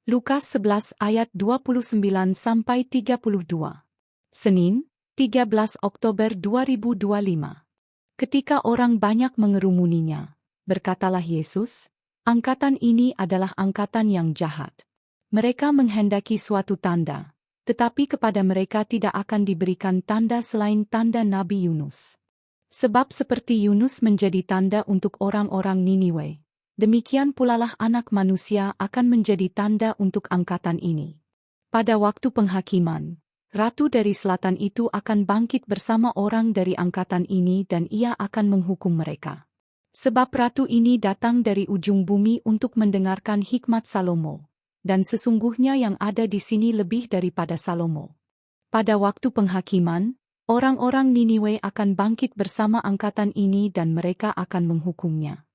Lukas 11 ayat 29-32. Senin, 13 Oktober 2025. Ketika orang banyak mengerumuninya, berkatalah Yesus, angkatan ini adalah angkatan yang jahat. Mereka menghendaki suatu tanda, tetapi kepada mereka tidak akan diberikan tanda selain tanda Nabi Yunus. Sebab seperti Yunus menjadi tanda untuk orang-orang Niniwe, demikian pulalah Anak Manusia akan menjadi tanda untuk angkatan ini. Pada waktu penghakiman, Ratu dari Selatan itu akan bangkit bersama orang dari angkatan ini dan ia akan menghukum mereka. Sebab Ratu ini datang dari ujung bumi untuk mendengarkan hikmat Salomo, dan sesungguhnya yang ada di sini lebih daripada Salomo. Pada waktu penghakiman, orang-orang Niniwe akan bangkit bersama angkatan ini dan mereka akan menghukumnya.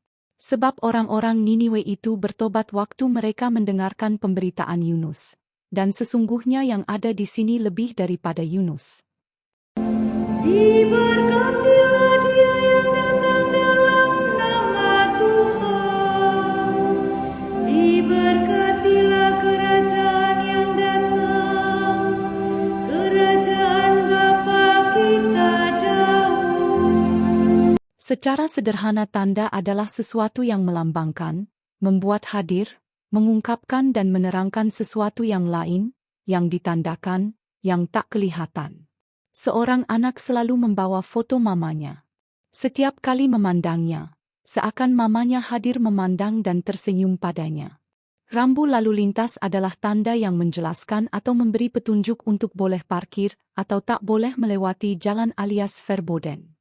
Sebab orang-orang Niniwe itu bertobat waktu mereka mendengarkan pemberitaan Yunus, dan sesungguhnya yang ada di sini lebih daripada Yunus. Diberkatilah Dia yang datang dalam nama Tuhan. Diberkatilah kerajaan yang datang, kerajaan Bapa kita Daud. Secara sederhana tanda adalah sesuatu yang melambangkan, membuat hadir, mengungkapkan dan menerangkan sesuatu yang lain, yang ditandakan, yang tak kelihatan. Seorang anak selalu membawa foto mamanya. Setiap kali memandangnya, seakan mamanya hadir memandang dan tersenyum padanya. Rambu lalu lintas adalah tanda yang menjelaskan atau memberi petunjuk untuk boleh parkir atau tak boleh melewati jalan alias verboden.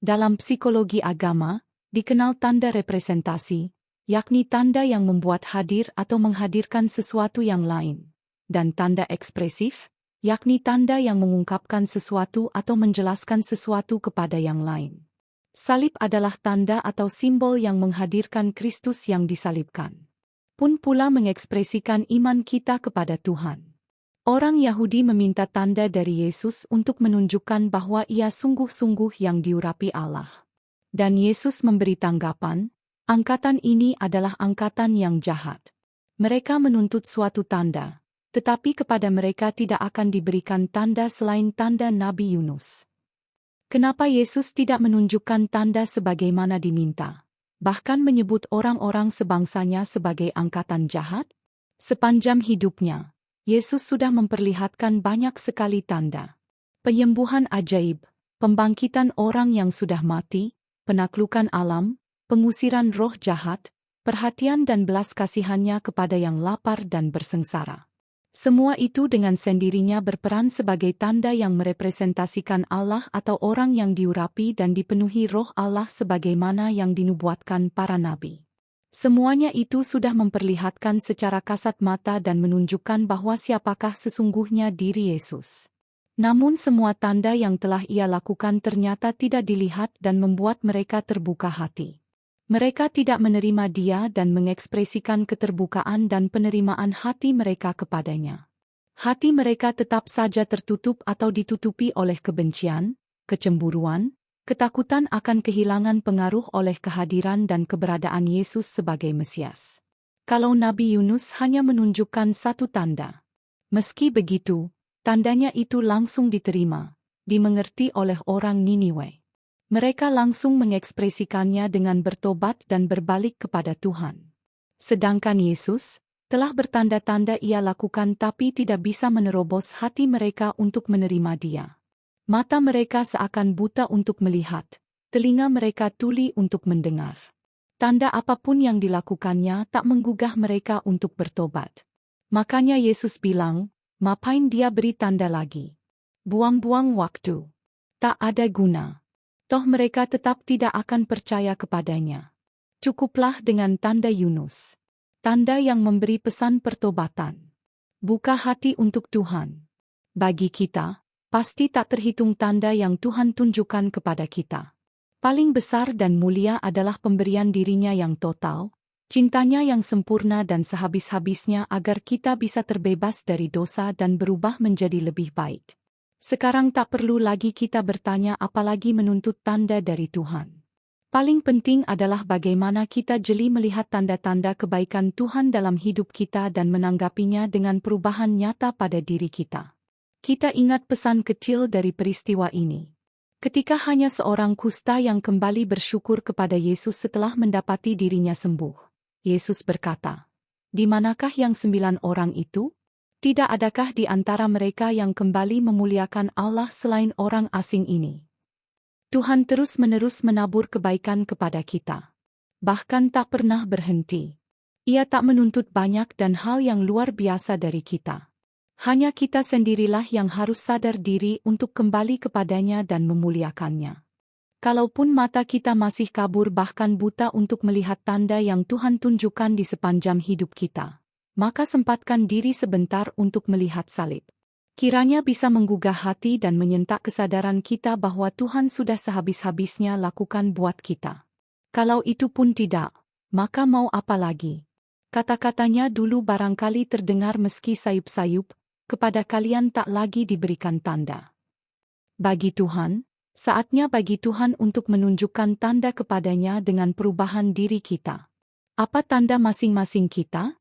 Dalam psikologi agama, dikenal tanda representasi, yakni tanda yang membuat hadir atau menghadirkan sesuatu yang lain, dan tanda ekspresif, yakni tanda yang mengungkapkan sesuatu atau menjelaskan sesuatu kepada yang lain. Salib adalah tanda atau simbol yang menghadirkan Kristus yang disalibkan. Pun pula mengekspresikan iman kita kepada Tuhan. Orang Yahudi meminta tanda dari Yesus untuk menunjukkan bahwa ia sungguh-sungguh yang diurapi Allah. Dan Yesus memberi tanggapan, angkatan ini adalah angkatan yang jahat. Mereka menuntut suatu tanda, tetapi kepada mereka tidak akan diberikan tanda selain tanda Nabi Yunus. Kenapa Yesus tidak menunjukkan tanda sebagaimana diminta, bahkan menyebut orang-orang sebangsanya sebagai angkatan jahat? Sepanjang hidupnya, Yesus sudah memperlihatkan banyak sekali tanda. Penyembuhan ajaib, pembangkitan orang yang sudah mati, penaklukan alam, pengusiran roh jahat, perhatian dan belas kasihannya kepada yang lapar dan bersengsara. Semua itu dengan sendirinya berperan sebagai tanda yang merepresentasikan Allah atau orang yang diurapi dan dipenuhi roh Allah sebagaimana yang dinubuatkan para nabi. Semuanya itu sudah memperlihatkan secara kasat mata dan menunjukkan bahwa siapakah sesungguhnya diri Yesus. Namun semua tanda yang telah ia lakukan ternyata tidak dilihat dan membuat mereka terbuka hati. Mereka tidak menerima Dia dan mengekspresikan keterbukaan dan penerimaan hati mereka kepadanya. Hati mereka tetap saja tertutup atau ditutupi oleh kebencian, kecemburuan, ketakutan akan kehilangan pengaruh oleh kehadiran dan keberadaan Yesus sebagai Mesias. Kalau Nabi Yunus hanya menunjukkan satu tanda. Meski begitu, tandanya itu langsung diterima, dimengerti oleh orang Niniwe. Mereka langsung mengekspresikannya dengan bertobat dan berbalik kepada Tuhan. Sedangkan Yesus telah bertanda-tanda ia lakukan tapi tidak bisa menerobos hati mereka untuk menerima Dia. Mata mereka seakan buta untuk melihat, telinga mereka tuli untuk mendengar. Tanda apapun yang dilakukannya tak menggugah mereka untuk bertobat. Makanya Yesus bilang, "Ngapain Dia beri tanda lagi? Buang-buang waktu. Tak ada guna. Toh mereka tetap tidak akan percaya kepadanya. Cukuplah dengan tanda Yunus. Tanda yang memberi pesan pertobatan. Buka hati untuk Tuhan. Bagi kita, pasti tak terhitung tanda yang Tuhan tunjukkan kepada kita. Paling besar dan mulia adalah pemberian dirinya yang total, cintanya yang sempurna dan sehabis-habisnya agar kita bisa terbebas dari dosa dan berubah menjadi lebih baik. Sekarang tak perlu lagi kita bertanya apalagi menuntut tanda dari Tuhan. Paling penting adalah bagaimana kita jeli melihat tanda-tanda kebaikan Tuhan dalam hidup kita dan menanggapinya dengan perubahan nyata pada diri kita. Kita ingat pesan kecil dari peristiwa ini. Ketika hanya seorang kusta yang kembali bersyukur kepada Yesus setelah mendapati dirinya sembuh, Yesus berkata, "Di manakah yang 9 orang itu? Tidak adakah di antara mereka yang kembali memuliakan Allah selain orang asing ini?" Tuhan terus-menerus menabur kebaikan kepada kita. Bahkan tak pernah berhenti. Ia tak menuntut banyak dan hal yang luar biasa dari kita. Hanya kita sendirilah yang harus sadar diri untuk kembali kepadanya dan memuliakannya. Kalaupun mata kita masih kabur bahkan buta untuk melihat tanda yang Tuhan tunjukkan di sepanjang hidup kita, maka sempatkan diri sebentar untuk melihat salib. Kiranya bisa menggugah hati dan menyentak kesadaran kita bahwa Tuhan sudah sehabis-habisnya lakukan buat kita. Kalau itu pun tidak, maka mau apa lagi? Kata-katanya dulu barangkali terdengar meski sayup-sayup, kepada kalian tak lagi diberikan tanda. Bagi Tuhan, saatnya bagi Tuhan untuk menunjukkan tanda kepadanya dengan perubahan diri kita. Apa tanda masing-masing kita?